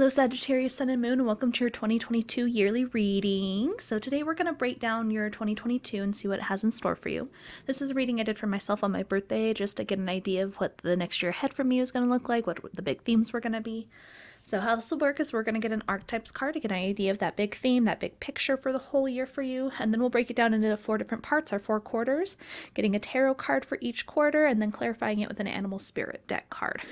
Hello Sagittarius Sun and Moon, and welcome to your 2022 yearly reading. So today we're going to break down your 2022 and see what it has in store for you. This is a reading I did for myself on my birthday just to get an idea of what the next year ahead for me is going to look like, what the big themes were going to be. So how this will work is we're going to get an Archetypes card to get an idea of that big theme, that big picture for the whole year for you, and then we'll break it down into 4 different parts, our 4 quarters, getting a tarot card for each quarter, and then clarifying it with an animal spirit deck card.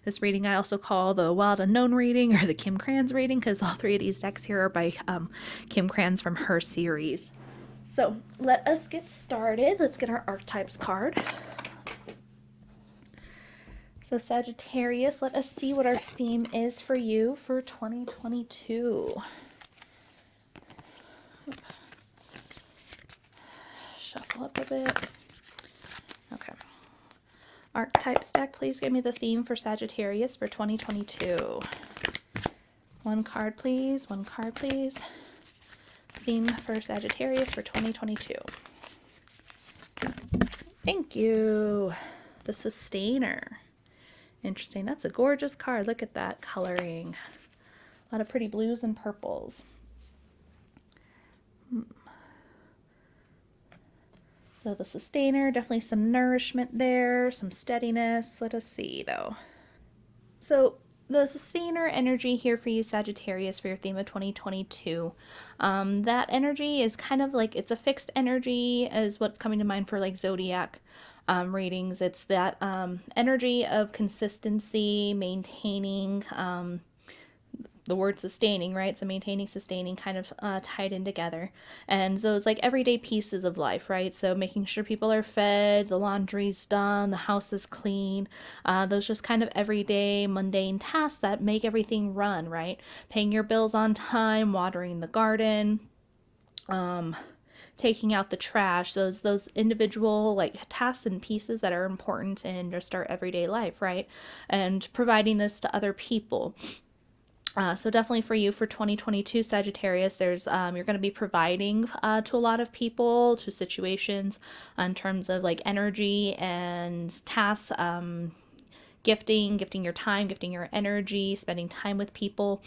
This reading I also call the Wild Unknown reading or the Kim Krans reading because all 3 of these decks here are by Kim Krans from her series. So let us get started. Let's get our Archetypes card. So Sagittarius, let us see what our theme is for you for 2022. Shuffle up a bit. Okay. Archetypes deck, please give me the theme for Sagittarius for 2022. One card, please. One card, please. Theme for Sagittarius for 2022. Thank you. The Sustainer. Interesting. That's a gorgeous card. Look at that coloring. A lot of pretty blues and purples. So the Sustainer, definitely some nourishment there, some steadiness. Let us see, though. So the Sustainer energy here for you, Sagittarius, for your theme of 2022. That energy is kind of like, it's a fixed energy, is what's coming to mind for like Zodiac readings. It's that energy of consistency, maintaining, the word sustaining, right? So maintaining, sustaining, kind of tied in together. And those like everyday pieces of life, right? So making sure people are fed, the laundry's done, the house is clean. Those just kind of everyday mundane tasks that make everything run, right? Paying your bills on time, watering the garden, taking out the trash, those individual like tasks and pieces that are important in just our everyday life, right? And providing this to other people. So definitely for you for 2022 Sagittarius, there's you're going to be providing to a lot of people, to situations in terms of like energy and tasks, gifting your time, gifting your energy, spending time with people.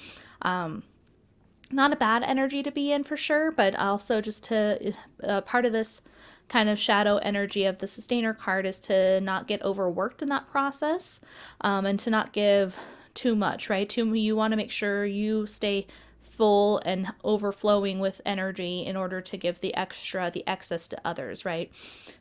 Not a bad energy to be in for sure, but also just to part of this kind of shadow energy of the Sustainer card is to not get overworked in that process, and to not give too much, right? You want to make sure you stay full and overflowing with energy in order to give the excess to others, right?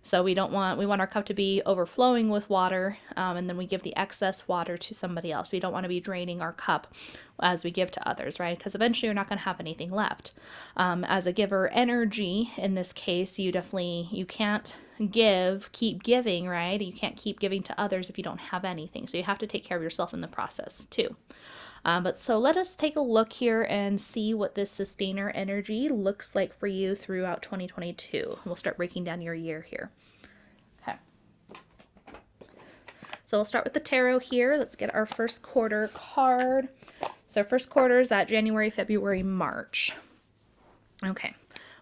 So we want our cup to be overflowing with water, and then we give the excess water to somebody else. We don't want to be draining our cup as we give to others, right? Because eventually you're not going to have anything left. As a giver energy, in this case, you can't keep giving, right? You can't keep giving to others if you don't have anything. So you have to take care of yourself in the process too. But so let us take a look here and see what this Sustainer energy looks like for you throughout 2022. We'll start breaking down your year here. Okay. So we'll start with the tarot here. Let's get our first quarter card. So our first quarter is that January, February, March. Okay.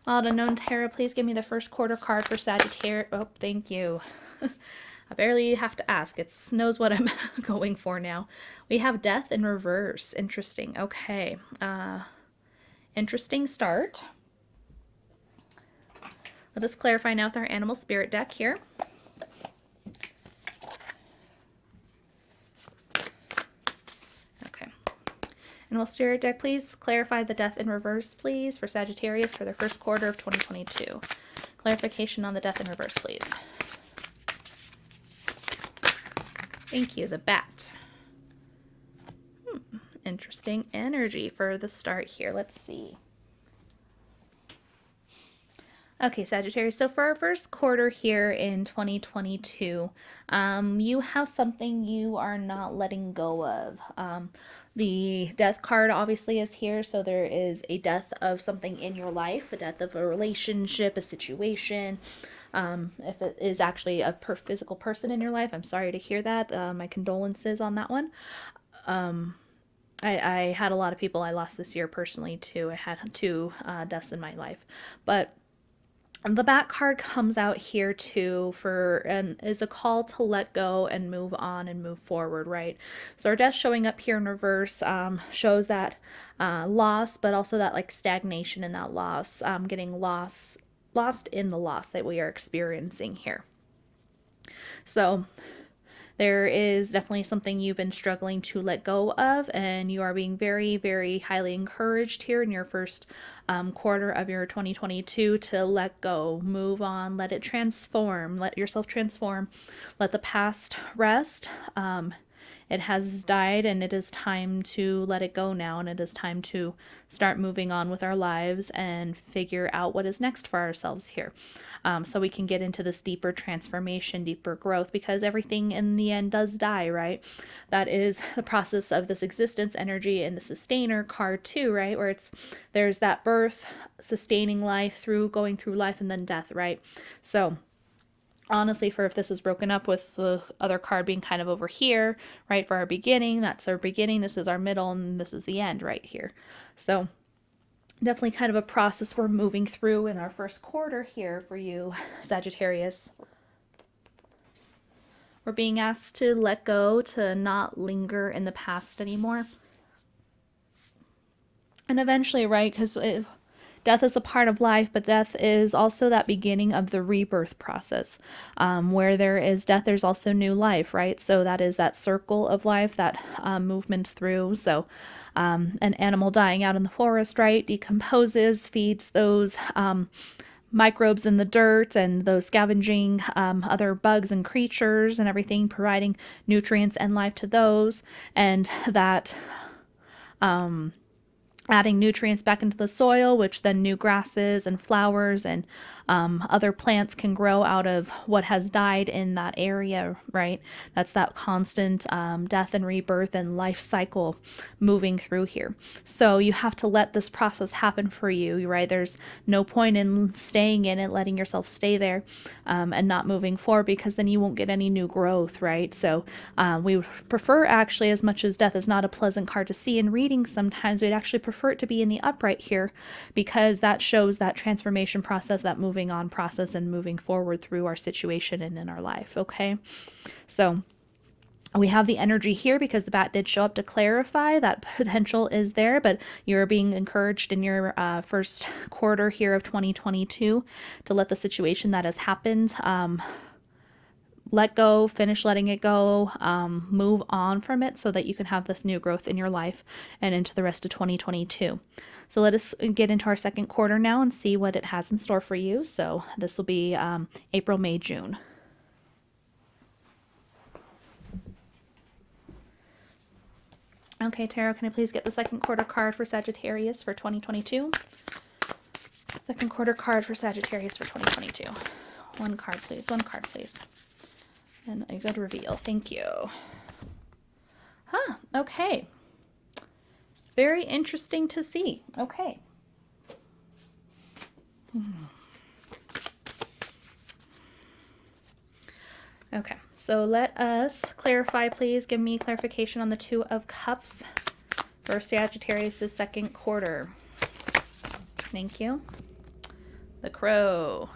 Wild Unknown Tarot, please give me the first quarter card for Sagittarius. Oh, thank you. I barely have to ask. It knows what I'm going for now. We have Death in reverse. Interesting. Okay. Interesting start. Let us clarify now with our Animal Spirit deck here. Okay. Animal Spirit deck, please clarify the Death in reverse, please, for Sagittarius for the first quarter of 2022. Clarification on the Death in reverse, please. Thank you. The Bat. Interesting energy for the start here. Let's see. Okay, Sagittarius. So for our first quarter here in 2022, you have something you are not letting go of. The Death card obviously is here, so there is a death of something in your life, a death of a relationship, a situation. If it is actually a physical person in your life, I'm sorry to hear that. My condolences on that one. I had a lot of people I lost this year personally too. I had 2 deaths in my life, but And the back card comes out here too and is a call to let go and move on and move forward, right? So our death showing up here in reverse shows that loss, but also that like stagnation in that loss, getting lost in the loss that we are experiencing here. So there is definitely something you've been struggling to let go of, and you are being very, very highly encouraged here in your first quarter of your 2022 to let go, move on, let it transform, let yourself transform, let the past rest. It has died, and it is time to let it go now, and it is time to start moving on with our lives and figure out what is next for ourselves here. So we can get into this deeper transformation, deeper growth, because everything in the end does die, right? That is the process of this existence energy and the sustainer card too, right? Where there's that birth, sustaining life through going through life, and then death, right? So honestly, for if this was broken up with the other card being kind of over here, right, for our beginning, that's our beginning, this is our middle, and this is the end right here. So definitely kind of a process we're moving through in our first quarter here for you, Sagittarius. We're being asked to let go, to not linger in the past anymore. And eventually, right, because death is a part of life, but death is also that beginning of the rebirth process. Where there is death, there's also new life, right? So that is that circle of life, that movement through. So an animal dying out in the forest, right, decomposes, feeds those microbes in the dirt and those scavenging other bugs and creatures and everything, providing nutrients and life to those. And that adding nutrients back into the soil, which then new grasses and flowers and other plants can grow out of what has died in that area, right? That's that constant death and rebirth and life cycle moving through here. So you have to let this process happen for you, right? There's no point in staying in it, letting yourself stay there and not moving forward, because then you won't get any new growth, right? So we prefer, actually, as much as death is not a pleasant card to see in reading, sometimes we'd actually prefer it to be in the upright here, because that shows that transformation process, that moving on process, and moving forward through our situation and in our life. Okay, so we have the energy here because the bat did show up to clarify that potential is there, but you're being encouraged in your first quarter here of 2022 to let the situation that has happened let go, finish letting it go, move on from it, so that you can have this new growth in your life and into the rest of 2022. So let us get into our second quarter now and see what it has in store for you. So this will be April, May, June. Okay, Tarot, can I please get the second quarter card for Sagittarius for 2022? Second quarter card for Sagittarius for 2022. One card, please. One card, please. And a good reveal. Thank you. Huh. Okay. Very interesting to see. Okay. Okay. So let us clarify, please. Give me clarification on the Two of Cups for Sagittarius' second quarter. Thank you. The Crow.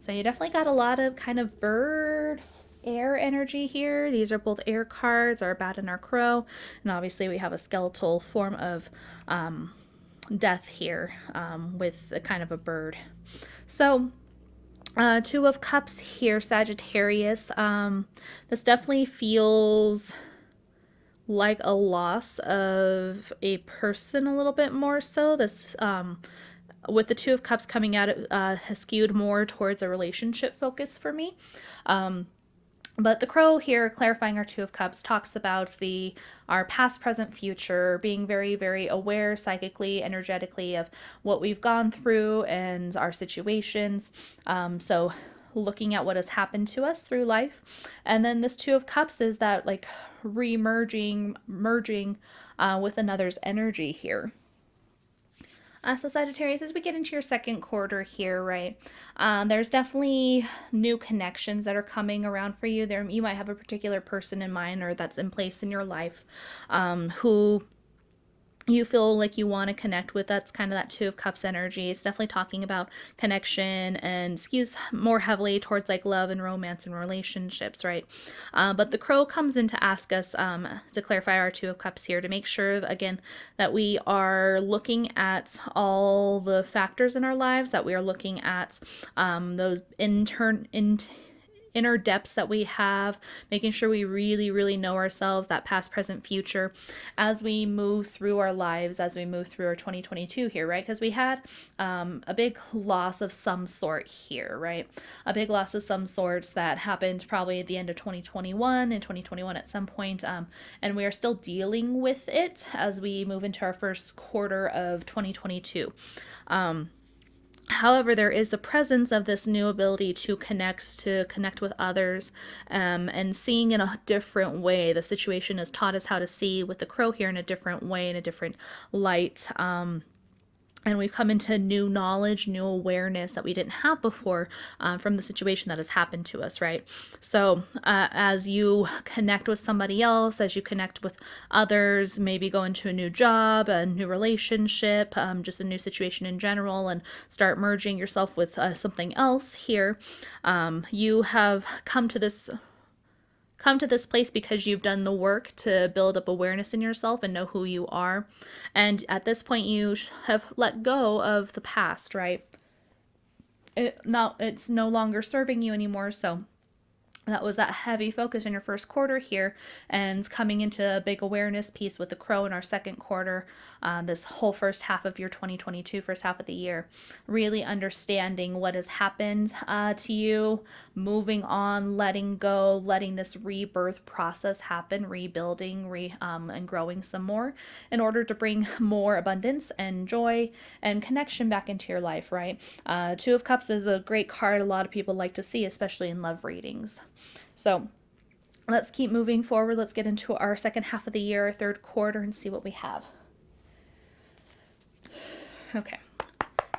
So you definitely got a lot of kind of bird, air energy here. These are both air cards, our bat and our crow. And obviously we have a skeletal form of death here with a kind of a bird. So Two of Cups here, Sagittarius. This definitely feels like a loss of a person a little bit more so. This with the Two of Cups coming out, it has skewed more towards a relationship focus for me. But the Crow here, clarifying our Two of Cups, talks about our past, present, future, being very, very aware psychically, energetically of what we've gone through and our situations. So looking at what has happened to us through life. And then this Two of Cups is that like merging with another's energy here. So Sagittarius, as we get into your second quarter here, right, there's definitely new connections that are coming around for you. You might have a particular person in mind or that's in place in your life who you feel like you want to connect with. That's kind of that Two of Cups energy. It's definitely talking about connection and skews more heavily towards like love and romance and relationships, right? But the Crow comes in to ask us to clarify our Two of Cups here, to make sure, again, that we are looking at all the factors in our lives, that we are looking at those inner depths that we have, making sure we really, really know ourselves, that past, present, future, as we move through our lives, as we move through our 2022 here, right? Because we had a big loss of some sort here, right? A big loss of some sorts that happened probably at the end of 2021 and 2021 at some point. And we are still dealing with it as we move into our first quarter of 2022. However, there is the presence of this new ability to connect with others, and seeing in a different way. The situation has taught us how to see with the Crow here in a different way, in a different light. And we've come into new knowledge, new awareness that we didn't have before, from the situation that has happened to us, right? So as you connect with somebody else, as you connect with others, maybe go into a new job, a new relationship, just a new situation in general, and start merging yourself with something else here, you have come to this place because you've done the work to build up awareness in yourself and know who you are. And at this point, you have let go of the past, right? It's no longer serving you anymore. So that was that heavy focus in your first quarter here, and coming into a big awareness piece with the Crow in our second quarter, this whole first half of your 2022, first half of the year, really understanding what has happened to you, moving on, letting go, letting this rebirth process happen, rebuilding, and growing some more in order to bring more abundance and joy and connection back into your life, right? Two of Cups is a great card a lot of people like to see, especially in love readings. So let's keep moving forward. Let's get into our second half of the year, third quarter, and see what we have. Okay.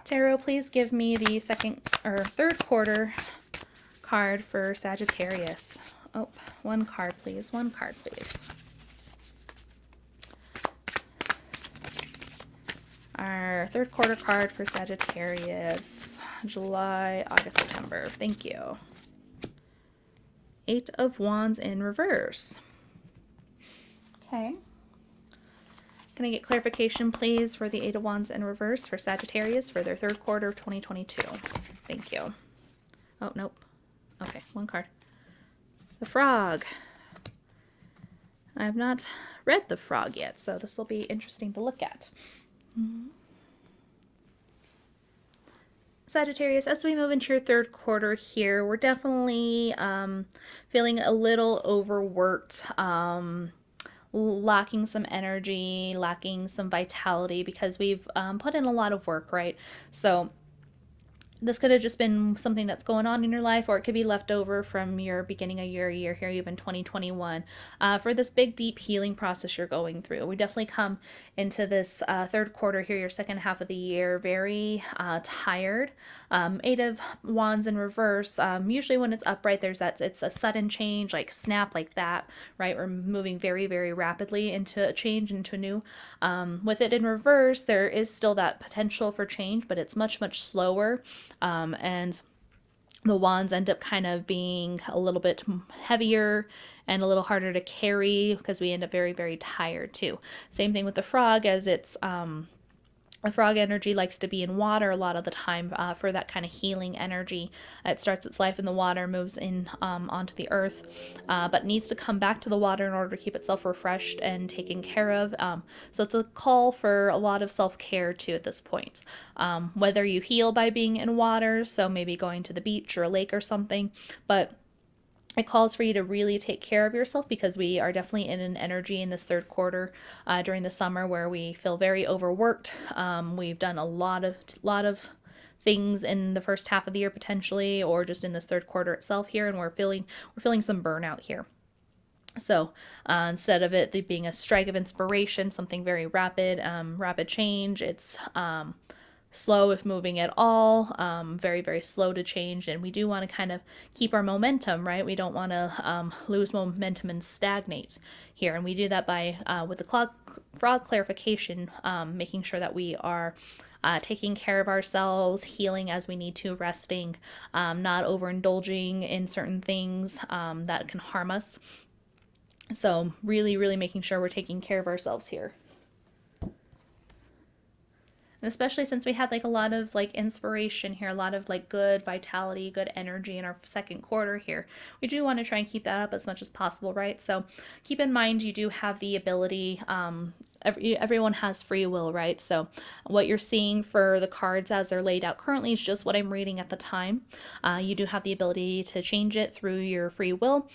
Tarot, please give me the second or third quarter card for Sagittarius. Oh, one card, please. One card, please. Our third quarter card for Sagittarius, July, August, September. Thank you. Eight of Wands in reverse. Okay. Can I get clarification, please, for the Eight of Wands in reverse for Sagittarius for their third quarter of 2022? Thank you. Oh, nope. Okay, one card. The Frog. I have not read the Frog yet, so this will be interesting to look at. Sagittarius, as we move into your third quarter here, we're definitely feeling a little overworked, lacking some energy, lacking some vitality, because we've put in a lot of work, right? So this could have just been something that's going on in your life, or it could be left over from your beginning of your year here, even 2021, for this big, deep healing process you're going through. We definitely come into this third quarter here, your second half of the year, very tired. Eight of Wands in reverse. Usually when it's upright, it's a sudden change, like snap, like that, right? We're moving very, very rapidly into a change, into a new. With it in reverse, there is still that potential for change, but it's much, much slower. And the wands end up kind of being a little bit heavier and a little harder to carry because we end up very, very tired too. Same thing with the Frog, as it's the frog energy likes to be in water a lot of the time, for that kind of healing energy. It starts its life in the water, moves in onto the earth, but needs to come back to the water in order to keep itself refreshed and taken care of. So it's a call for a lot of self-care too at this point. Whether you heal by being in water, so maybe going to the beach or a lake or something, but it calls for you to really take care of yourself, because we are definitely in an energy in this third quarter during the summer where we feel very overworked. We've done a lot of things in the first half of the year potentially, or just in this third quarter itself here, and we're feeling some burnout here. So instead of it being a strike of inspiration, something very rapid, rapid change, it's slow if moving at all, very, very slow to change. And we do want to kind of keep our momentum, right? We don't want to lose momentum and stagnate here. And we do that by, with the frog clarification, making sure that we are taking care of ourselves, healing as we need to, resting, not overindulging in certain things that can harm us. So really, really making sure we're taking care of ourselves here. And especially since we had like a lot of like inspiration here, a lot of like good vitality, good energy in our second quarter here. We do want to try and keep that up as much as possible, right? So keep in mind you do have the ability, everyone has free will, right? So what you're seeing for the cards as they're laid out currently is just what I'm reading at the time. You do have the ability to change it through your free will,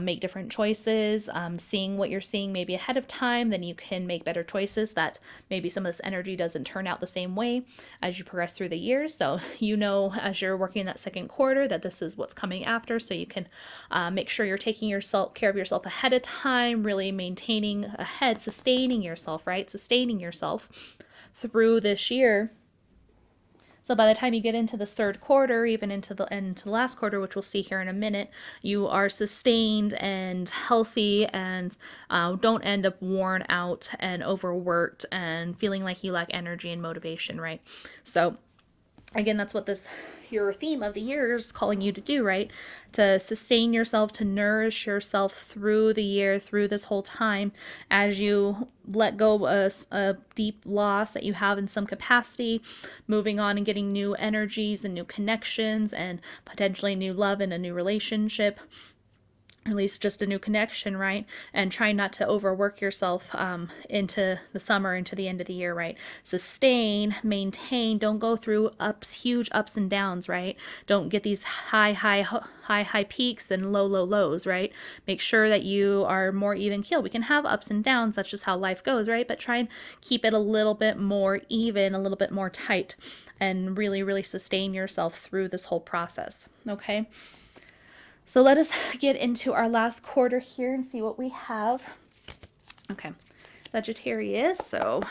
make different choices, seeing what you're seeing maybe ahead of time, then you can make better choices that maybe some of this energy doesn't turn out the same way as you progress through the years. So you know as you're working in that second quarter that this is what's coming after, so you can make sure you're taking care of yourself ahead of time, really maintaining ahead, sustaining yourself, right? Sustaining yourself through this year. So by the time you get into this third quarter, even into the last quarter, which we'll see here in a minute, you are sustained and healthy, and don't end up worn out and overworked and feeling like you lack energy and motivation, right? So again, that's what your theme of the year is calling you to do, right? To sustain yourself, to nourish yourself through the year, through this whole time, as you let go of a deep loss that you have in some capacity, moving on and getting new energies and new connections and potentially new love in a new relationship, at least just a new connection, right? And try not to overwork yourself into the summer, into the end of the year, right? Sustain, maintain, don't go through huge ups and downs, right? Don't get these high peaks and low lows, right? Make sure that you are more even keeled. We can have ups and downs, that's just how life goes, right? But try and keep it a little bit more even, a little bit more tight, and really, really sustain yourself through this whole process, okay? So let us get into our last quarter here and see what we have. Okay, Sagittarius. So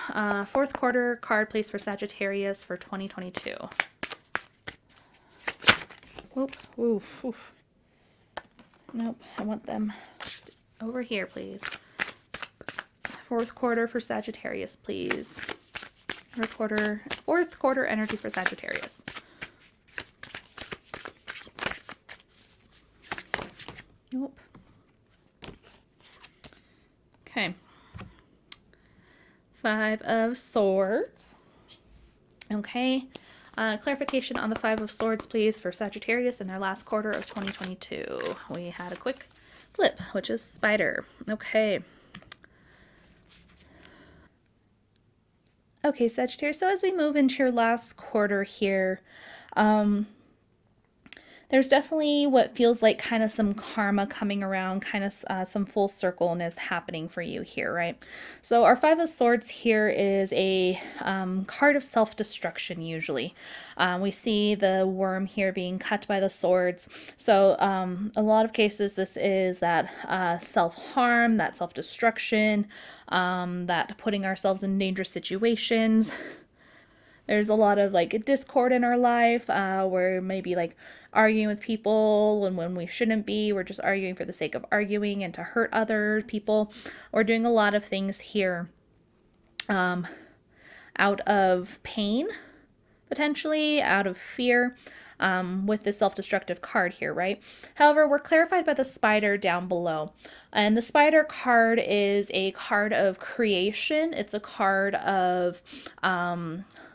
fourth quarter card, please, for Sagittarius for 2022. Oop, oof, oof. Nope, I want them over here, please. Fourth quarter for Sagittarius, please. Fourth quarter energy for Sagittarius. Nope. Okay. Five of Swords. Okay. Clarification on the Five of Swords, please, for Sagittarius in their last quarter of 2022. We had a quick flip, which is Spider. Okay. Okay, Sagittarius. So as we move into your last quarter here, there's definitely what feels like kind of some karma coming around, kind of some full circleness happening for you here, right? So our Five of Swords here is a card of self-destruction usually. We see the worm here being cut by the swords. So a lot of cases this is that self-harm, that self-destruction, that putting ourselves in dangerous situations. There's a lot of like discord in our life where maybe like arguing with people and when we shouldn't be. We're just arguing for the sake of arguing and to hurt other people. We're doing a lot of things here out of pain, potentially, out of fear. With this self-destructive card here, right? However, we're clarified by the spider down below. And the spider card is a card of creation. It's a card of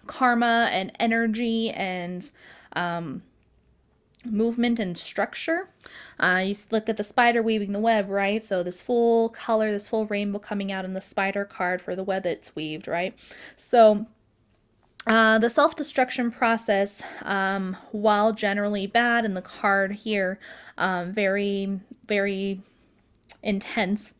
karma and energy and movement and structure. You look at the spider weaving the web, right? So this full color, this full rainbow coming out in the spider card for the web it's weaved, right? So the self-destruction process, while generally bad in the card here, very, very intense,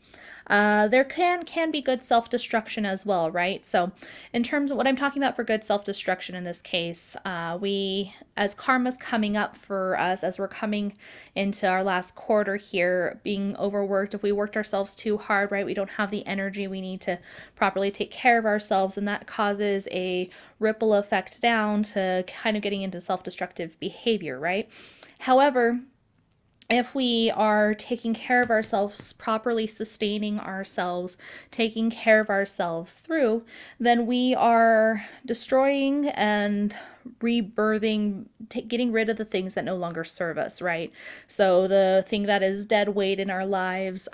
There can be good self-destruction as well, right? So in terms of what I'm talking about for good self-destruction in this case, we, as karma's coming up for us, as we're coming into our last quarter here, being overworked, if we worked ourselves too hard, right, we don't have the energy we need to properly take care of ourselves, and that causes a ripple effect down to kind of getting into self-destructive behavior, right? However, if we are taking care of ourselves, properly sustaining ourselves, taking care of ourselves through, then we are destroying and rebirthing, getting rid of the things that no longer serve us, right? So the thing that is dead weight in our lives,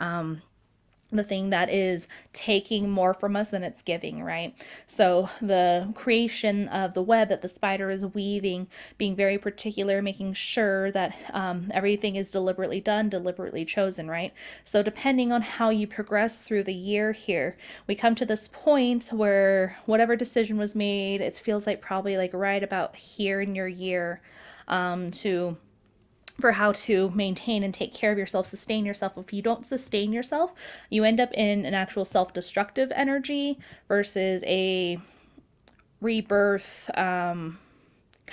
the thing that is taking more from us than it's giving, right? So the creation of the web that the spider is weaving, being very particular, making sure that everything is deliberately done, deliberately chosen, right? So depending on how you progress through the year here, we come to this point where whatever decision was made, it feels like probably like right about here in your year, to for how to maintain and take care of yourself, sustain yourself. If you don't sustain yourself, you end up in an actual self-destructive energy versus a rebirth, kind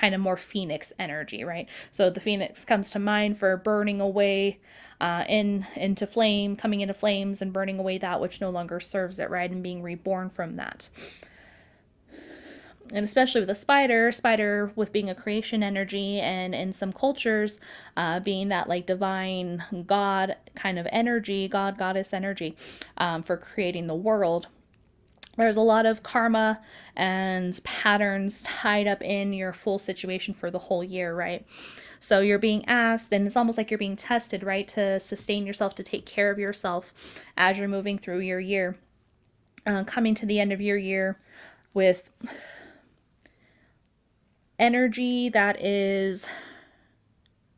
of more phoenix energy, right? So the phoenix comes to mind for burning away into flame, coming into flames and burning away that which no longer serves it, right? And being reborn from that. And especially with a spider with being a creation energy, and in some cultures, being that like divine god kind of energy, god goddess energy, for creating the world. There's a lot of karma and patterns tied up in your full situation for the whole year, right? So you're being asked, and it's almost like you're being tested, right, to sustain yourself, to take care of yourself as you're moving through your year, coming to the end of your year with energy that is,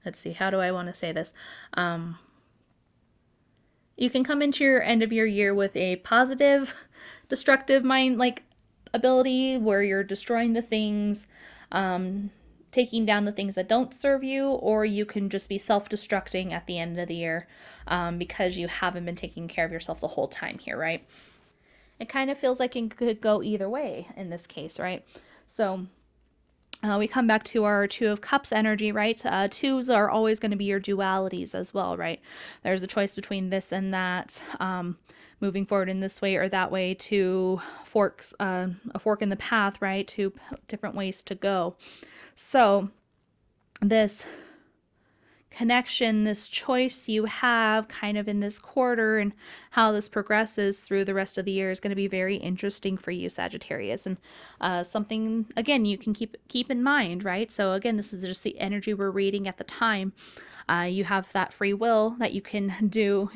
let's see, how do I want to say this? You can come into your end of your year with a positive, destructive mind like ability where you're destroying the things, taking down the things that don't serve you, or you can just be self-destructing at the end of the year, because you haven't been taking care of yourself the whole time here, right? It kind of feels like it could go either way in this case, right? So we come back to our Two of Cups energy, right? Twos are always going to be your dualities as well, right? There's a choice between this and that, moving forward in this way or that way, to forks, a fork in the path, right? Two different ways to go. So this connection, this choice you have kind of in this quarter and how this progresses through the rest of the year is going to be very interesting for you, Sagittarius, and something again you can keep in mind, right? So again, this is just the energy we're reading at the time. You have that free will that you can do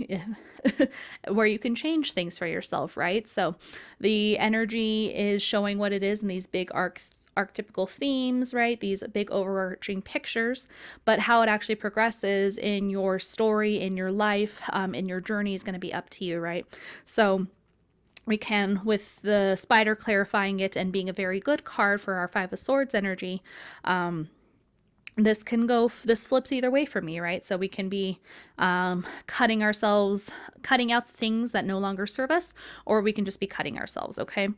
where you can change things for yourself, right? So the energy is showing what it is in these big archetypical themes, right? These big overarching pictures, but how it actually progresses in your story, in your life, in your journey is going to be up to you, right? So we can, with the spider clarifying it and being a very good card for our Five of Swords energy, this flips either way for me, right? So we can be cutting out things that no longer serve us, or we can just be cutting ourselves, okay?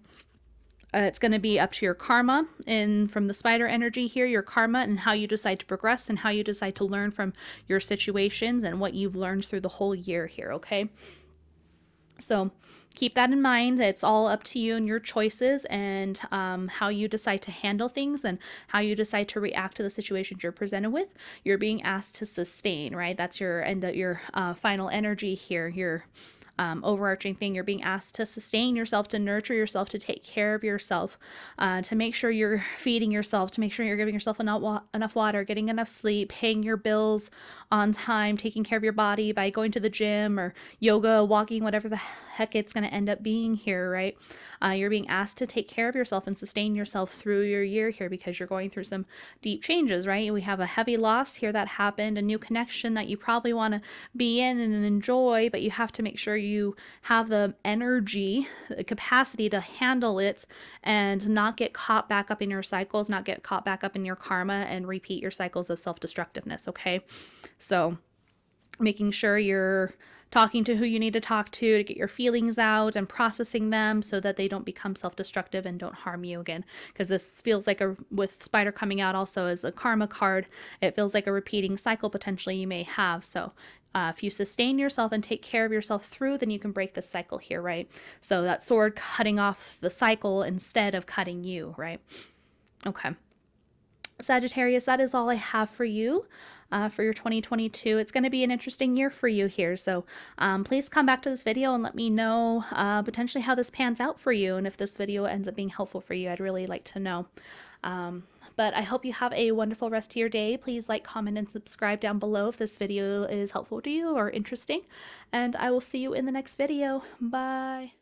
It's going to be up to your karma, and from the spider energy here, your karma and how you decide to progress and how you decide to learn from your situations and what you've learned through the whole year here, okay? So keep that in mind. It's all up to you and your choices, and how you decide to handle things and how you decide to react to the situations you're presented with. You're being asked to sustain, right? That's your final energy here. Your overarching thing. You're being asked to sustain yourself, to nurture yourself, to take care of yourself, to make sure you're feeding yourself, to make sure you're giving yourself enough water, getting enough sleep, paying your bills on time, taking care of your body by going to the gym or yoga, walking, whatever the heck it's going to end up being here, right? You're being asked to take care of yourself and sustain yourself through your year here because you're going through some deep changes, right? We have a heavy loss here that happened, a new connection that you probably want to be in and enjoy, but you have to make sure you have the energy, the capacity to handle it and not get caught back up in your cycles, not get caught back up in your karma and repeat your cycles of self-destructiveness, okay? So making sure you're talking to who you need to talk to get your feelings out and processing them so that they don't become self-destructive and don't harm you again. Because this feels like with Spider coming out also as a karma card, it feels like a repeating cycle potentially you may have. So if you sustain yourself and take care of yourself through, then you can break this cycle here, right? So that sword cutting off the cycle instead of cutting you, right? Okay. Sagittarius, that is all I have for you for your 2022. It's going to be an interesting year for you here. So please come back to this video and let me know potentially how this pans out for you. And if this video ends up being helpful for you, I'd really like to know. But I hope you have a wonderful rest of your day. Please like, comment, and subscribe down below if this video is helpful to you or interesting. And I will see you in the next video. Bye.